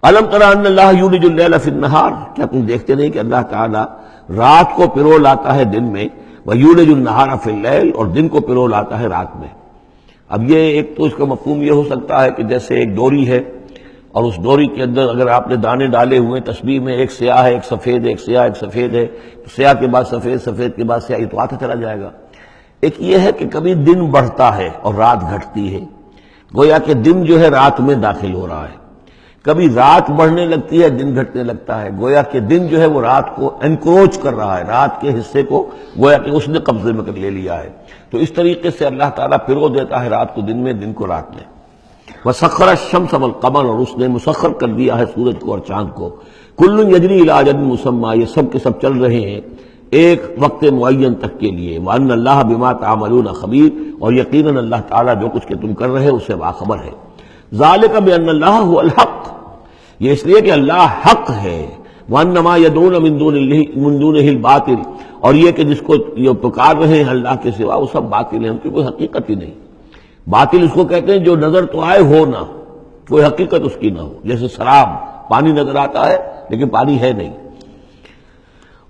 الم تری ان اللہ یولج اللیل فی النہار، کیا تم دیکھتے نہیں کہ اللہ تعالیٰ رات کو پرو لاتا ہے دن میں، ویولج النہار فی اللیل، اور دن کو پرو لاتا ہے رات میں۔ اب یہ ایک تو اس کا مفہوم یہ ہو سکتا ہے کہ جیسے ایک ڈوری ہے اور اس ڈوری کے اندر اگر آپ نے دانے ڈالے ہوئے تسبیح میں، ایک سیاہ ہے ایک سفید ہے، ایک سیاہ ایک سفید ہے، تو سیاہ کے بعد سفید، سفید کے بعد سیاہ، یہ تو آتا چلا جائے گا۔ ایک یہ ہے کہ کبھی دن بڑھتا ہے اور رات گھٹتی ہے، گویا کہ دن جو ہے رات میں داخل ہو رہا ہے، کبھی رات بڑھنے لگتی ہے دن گھٹنے لگتا ہے، گویا کہ دن جو ہے وہ رات کو انکروچ کر رہا ہے، رات کے حصے کو گویا کہ اس نے قبضے میں کر لے لیا ہے۔ تو اس طریقے سے اللہ تعالیٰ پھرو دیتا ہے رات کو دن میں، دن کو رات میں۔ وسخر الشمس والقمر، اور اس نے مسخر کر دیا ہے سورج کو اور چاند کو، کل یجری الی اجل مسمى، یہ سب کے سب چل رہے ہیں ایک وقت معین تک کے لیے۔ وان اللہ بما تعملون خبیر، اور یقیناً اللہ تعالیٰ جو کچھ کہ تم کر رہے ہو اس سے باخبر ہے۔ ذالک بان اللہ هو الحق، یہ اس لیے کہ اللہ حق ہے۔ وانما يدعون من دونه الباطل، اور یہ کہ جس کو یہ پکار رہے ہیں اللہ کے سوا وہ سب باطل ہیں، ان کی کوئی حقیقت ہی نہیں۔ باطل اس کو کہتے ہیں جو نظر تو آئے ہو نہ، کوئی حقیقت اس کی نہ ہو، جیسے شراب، پانی نظر آتا ہے لیکن پانی ہے نہیں۔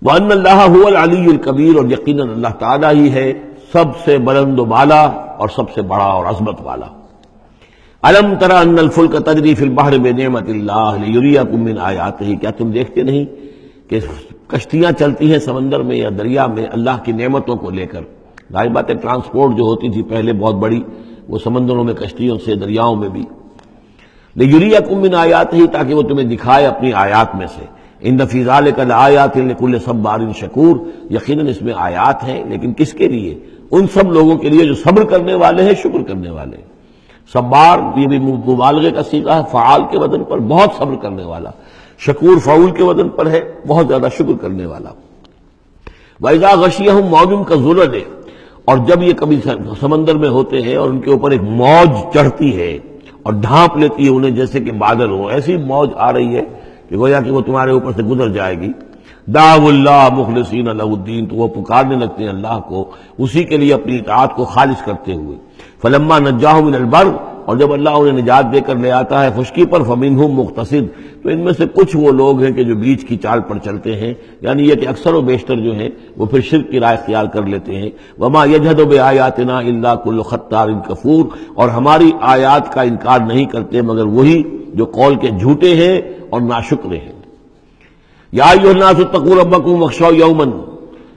وان اللہ هو العلی الکبیر، اور یقیناً اللہ تعالیٰ ہی ہے سب سے بلند و بالا اور سب سے بڑا اور عظمت والا۔ الم تری ان الفلک تجری فی البحر بنعمت اللہ لیریکم من آیاتہ، کیا تم دیکھتے نہیں کہ کشتیاں چلتی ہیں سمندر میں یا دریا میں اللہ کی نعمتوں کو لے کر۔ ظاہر بات ہے ٹرانسپورٹ جو ہوتی تھی پہلے بہت بڑی، وہ سمندروں میں کشتیوں سے، دریاؤں میں بھی۔ لیریکم من آیاتہ، تاکہ وہ تمہیں دکھائے اپنی آیات میں سے۔ ان فی ذلک لآیات لکل صبار شکور، یقیناً اس میں آیات ہیں، لیکن کس کے لیے؟ ان سب لوگوں کے لیے جو صبر کرنے والے ہیں، شکر کرنے والے ہیں۔ صبار یہ بھی مبالغے کا صیغہ ہے، فعال کے وزن پر، بہت صبر کرنے والا۔ شکور فعول کے وزن پر ہے، بہت زیادہ شکر کرنے والا۔ وَإِذَا غَشِيَهُم مَّوْجٌ كَالظُّلَلِ، اور جب یہ کبھی سمندر میں ہوتے ہیں اور ان کے اوپر ایک موج چڑھتی ہے اور ڈھانپ لیتی ہے انہیں جیسے کہ بادل ہو، ایسی موج آ رہی ہے کہ گویا کہ وہ تمہارے اوپر سے گزر جائے گی۔ دعوا اللہ مخلصین لہ الدین، تو وہ پکارنے لگتے ہیں اللہ کو اسی کے لیے اپنی اطاعت کو خالص کرتے ہوئے۔ فلما نجاہم من البر، اور جب اللہ انہیں نجات دے کر لے آتا ہے خشکی پر، فمنہم مقتصد، تو ان میں سے کچھ وہ لوگ ہیں کہ جو بیچ کی چال پر چلتے ہیں، یعنی یہ کہ اکثر و بیشتر جو ہیں وہ پھر شرک کی راہ اختیار کر لیتے ہیں۔ وما یجحد بآیاتنا الا کل ختار کفور، اور ہماری آیات کا انکار نہیں کرتے مگر وہی جو قول کے جھوٹے ہیں اور ناشکرے ہیں۔ یا ایھا الناس اتقوا ربکم واخشوا یوما،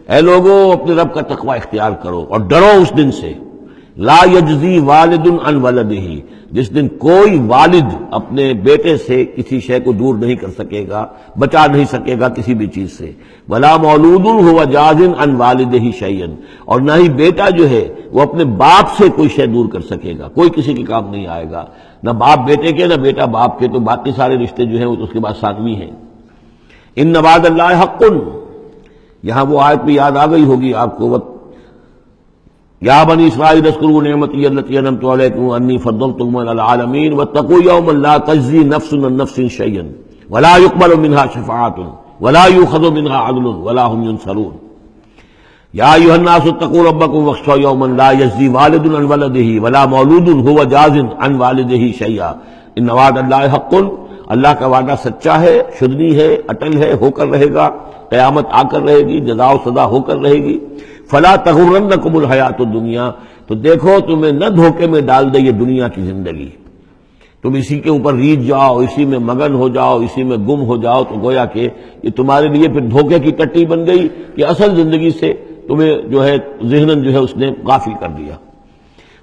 اے لوگو اپنے رب کا تقوی اختیار کرو اور ڈرو اس دن سے، لا یجزی والد عن ولدہ، جس دن کوئی والد اپنے بیٹے سے کسی شے کو دور نہیں کر سکے گا، بچا نہیں سکے گا کسی بھی چیز سے، ولا مولود هو جاز عن والدہ شیئا، اور نہ ہی بیٹا جو ہے وہ اپنے باپ سے کوئی شے دور کر سکے گا، کوئی کسی کے کام نہیں آئے گا، نہ باپ بیٹے کے نہ بیٹا باپ کے، تو باقی سارے رشتے جو ہیں وہ تو اس کے بعد ثانوی ہیں۔ ان وعد اللہ حق، یہاں وہ آیت بھی یاد آ گئی ہوگی آپ کو، یا بنی اسرائیل اذکروا نعمتی التی انعمت علیکم انی فضلتکم علی العالمین واتقوا یوما لا تجزی نفس عن نفس شیئا ولا یقبل منها شفاعۃ ولا یؤخذ منها عدل ولا هم ينصرون۔ یا ایھا الناس اتقوا ربکم واخشوا یوما لا یجزی والد عن ولدہ ولا مولود هو جاز عن والدہ شیئا ان وعد اللہ حق، اللہ کا وعدہ سچا ہے، شدنی ہے، اٹل ہے، ہو کر رہے گا، قیامت آ کر رہے گی، جزا و سزا ہو کر رہے گی۔ فلا تغرنکم الحیات الدنیا، تو دیکھو تمہیں نہ دھوکے میں ڈال دے یہ دنیا کی زندگی، تم اسی کے اوپر ریجھ جاؤ، اسی میں مگن ہو جاؤ، اسی میں گم ہو جاؤ، تو گویا کہ یہ تمہارے لیے پھر دھوکے کی ٹٹی بن گئی کہ اصل زندگی سے تمہیں جو ہے ذہناً جو ہے اس نے غافل کر دیا۔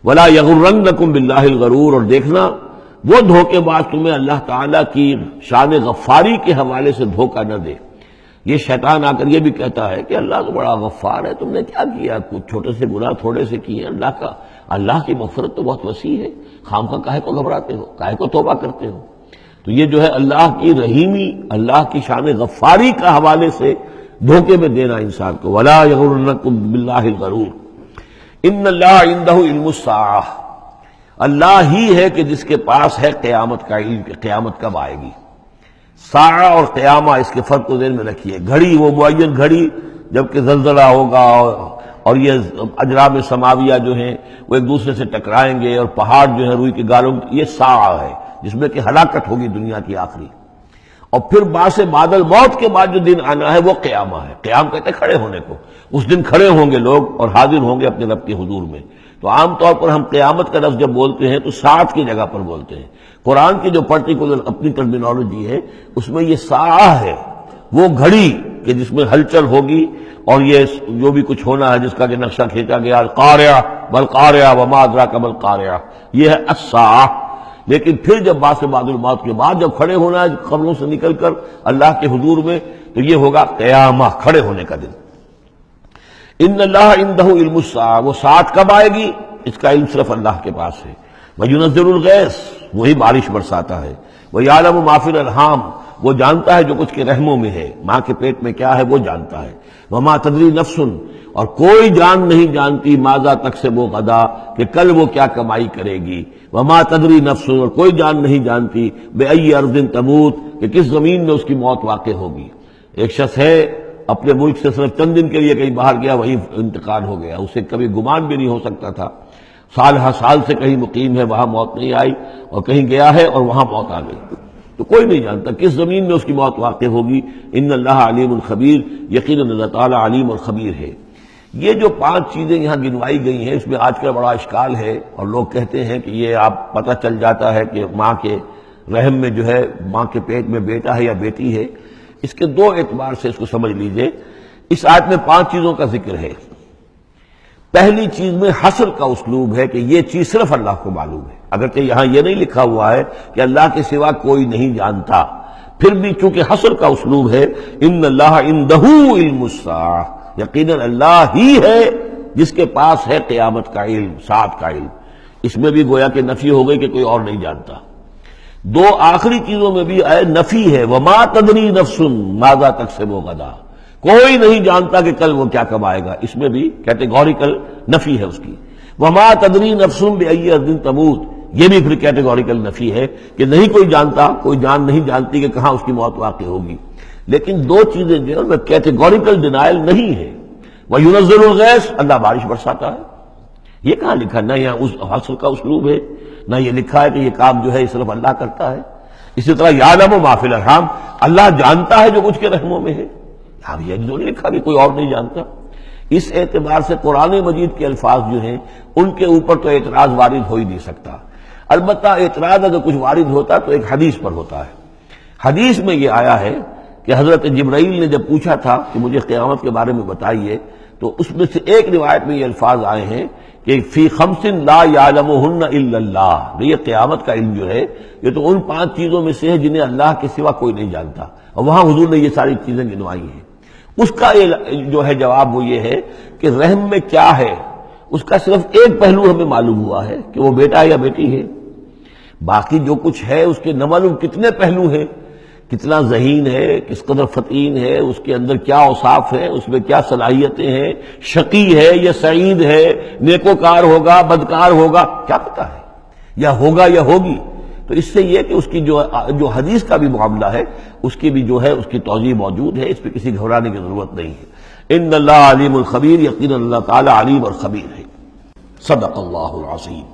ولا یغرنکم باللہ الغرور، اور دیکھنا وہ دھوکے باز تمہیں اللہ تعالیٰ کی شان غفاری کے حوالے سے دھوکہ نہ دے۔ یہ شیطان آ کر یہ بھی کہتا ہے کہ اللہ تو بڑا غفار ہے، تم نے کیا کیا، کچھ چھوٹے سے گناہ تھوڑے سے کیے، اللہ کی مغفرت تو بہت وسیع ہے، خامخواہ کاہے کو گھبراتے ہو، کاہے کو توبہ کرتے ہو۔ تو یہ جو ہے اللہ کی رحیمی، اللہ کی شان غفاری کا حوالے سے دھوکے میں دینا انسان کو۔ ولا یغرنکم باللہ الغرور ان اللہ عندہ علم الساعہ، اللہ ہی ہے کہ جس کے پاس ہے قیامت کا علم کہ قیامت کب آئے گی۔ ساعہ اور قیامہ، اس کے فرق کو ذہن میں رکھیے۔ گھڑی وہ معین گھڑی جبکہ زلزلہ ہوگا اور یہ اجرام سماویہ جو ہیں وہ ایک دوسرے سے ٹکرائیں گے اور پہاڑ جو ہے روئی کے گالوں، یہ ساعہ ہے جس میں کہ ہلاکت ہوگی دنیا کی آخری۔ اور پھر بعد سے بعد الموت کے بعد جو دن آنا ہے وہ قیامہ ہے. قیام کہتے ہیں کھڑے ہونے کو. اس دن کھڑے ہوں گے لوگ اور حاضر ہوں گے اپنے رب کے حضور میں. تو عام طور پر ہم قیامت کا لفظ جب بولتے ہیں تو ساعت کی جگہ پر بولتے ہیں. قرآن کی جو پرٹیکولر اپنی ٹرمینالوجی ہے اس میں یہ ساعہ ہے، وہ گھڑی کہ جس میں ہلچل ہوگی اور یہ جو بھی کچھ ہونا ہے جس کا کہ نقشہ کھینچا گیا، قاریہ بل قاریہ وما ادراک ما القاریہ، یہ ہے الساعہ. لیکن پھر جب بعد سے بعد الموت کے بعد جب کھڑے ہونا ہے قبروں سے نکل کر اللہ کے حضور میں، تو یہ ہوگا قیامہ، کھڑے ہونے کا دن. ان اللہ عندہ علم الساعہ، وہ ساعت کب آئے گی اس کا علم صرف اللہ کے پاس ہے. وینزل الغیث، وہی بارش برساتا ہے. ویعلم ما فی الارحام، وہ جانتا ہے جو کچھ کے رحموں میں ہے، ماں کے پیٹ میں کیا ہے وہ جانتا ہے. وما تدری نفس، اور کوئی جان نہیں جانتی ماذا تکسب غدا، کہ کل وہ کیا کمائی کرے گی. وما تدری نفس، اور کوئی جان نہیں جانتی بأی ارض تموت، کہ کس زمین میں اس کی موت واقع ہوگی. ایک شخص ہے اپنے ملک سے صرف چند دن کے لیے کہیں باہر گیا، وہیں انتقال ہو گیا. اسے کبھی گمان بھی نہیں ہو سکتا تھا. سال ہر سال سے کہیں مقیم ہے، وہاں موت نہیں آئی، اور کہیں گیا ہے اور وہاں موت آ گئی. تو کوئی نہیں جانتا کس زمین میں اس کی موت واقع ہوگی. ان اللہ علیم الخبیر، یقیناً اللہ تعالیٰ علیم اور خبیر ہے. یہ جو 5 چیزیں یہاں گنوائی گئی ہیں، اس میں آج کل بڑا اشکال ہے، اور لوگ کہتے ہیں کہ یہ آپ پتہ چل جاتا ہے کہ ماں کے رحم میں جو ہے، ماں کے پیٹ میں بیٹا ہے یا بیٹی ہے. اس کے 2 اعتبار سے اس کو سمجھ لیجئے. اس آیت میں 5 چیزوں کا ذکر ہے. پہلی چیز میں حصر کا اسلوب ہے کہ یہ چیز صرف اللہ کو معلوم ہے، اگرچہ یہاں یہ نہیں لکھا ہوا ہے کہ اللہ کے سوا کوئی نہیں جانتا، پھر بھی چونکہ حصر کا اسلوب ہے. ان اللہ عندہ علم الساعہ، یقیناً اللہ ہی ہے جس کے پاس ہے قیامت کا علم، ساعت کا علم. اس میں بھی گویا کہ نفی ہو گئی کہ کوئی اور نہیں جانتا. 2 آخری چیزوں میں بھی آئے نفی ہے، وما تدری نفس ماذا تکسب غدا، کوئی نہیں جانتا کہ کل وہ کیا کمائے گا. اس میں بھی کیٹیگوریکل نفی ہے اس کی. وما تدری نفس بأی ارض تموت، یہ بھی پھر کیٹیگوریکل نفی ہے کہ نہیں کوئی جانتا، کوئی جان نہیں جانتی کہ کہاں اس کی موت واقع ہوگی. لیکن 2 چیزیں جو ہے کیٹیگوریکل ڈینائل نہیں ہے. وَيُنَزِّلُ الْغَيْثَ، اللہ بارش برساتا ہے. یہ کہاں لکھا؟ نہ یہاں اس حصر کا اسلوب ہے، نہ یہ لکھا ہے کہ یہ کام جو ہے صرف اللہ کرتا ہے. اسی طرح یعلم ما فی الارحام، اللہ جانتا ہے جو کچھ کے رحموں میں ہے. اب یہ نہیں لکھا کہ کوئی اور نہیں جانتا. اس اعتبار سے قرآن مجید کے الفاظ جو ہیں ان کے اوپر تو اعتراض وارد ہو ہی نہیں سکتا. البتہ اعتراض اگر کچھ وارد ہوتا تو ایک حدیث پر ہوتا ہے. حدیث میں یہ آیا ہے کہ حضرت جبرائیل نے جب پوچھا تھا کہ مجھے قیامت کے بارے میں بتائیے، تو اس میں سے ایک روایت میں یہ الفاظ آئے ہیں کہ فی 5 لا یعلمہن الا اللہ، یہ قیامت کا علم جو ہے یہ تو ان 5 چیزوں میں سے ہے جنہیں اللہ کے سوا کوئی نہیں جانتا. اور وہاں حضور نے یہ ساری چیزیں گنوائی ہیں. اس کا جو ہے جواب وہ یہ ہے کہ رحم میں کیا ہے اس کا صرف ایک پہلو ہمیں معلوم ہوا ہے کہ وہ بیٹا یا بیٹی ہے. باقی جو کچھ ہے اس کے نہ معلوم کتنے پہلو ہیں، کتنا ذہین ہے، کس قدر فطین ہے، اس کے اندر کیا اوصاف ہے، اس میں کیا صلاحیتیں ہیں، شقی ہے یا سعید ہے، نیکوکار ہوگا بدکار ہوگا، کیا پتہ ہے، یا ہوگا یا ہوگی. تو اس سے یہ کہ اس کی جو حدیث کا بھی معاملہ ہے اس کی بھی جو ہے اس کی توضیح موجود ہے، اس پہ کسی گھبرانے کی ضرورت نہیں ہے. ان اللہ علیم الخبیر، یقیناً اللہ تعالی علیم اور خبیر ہے. صدق اللہ العظیم.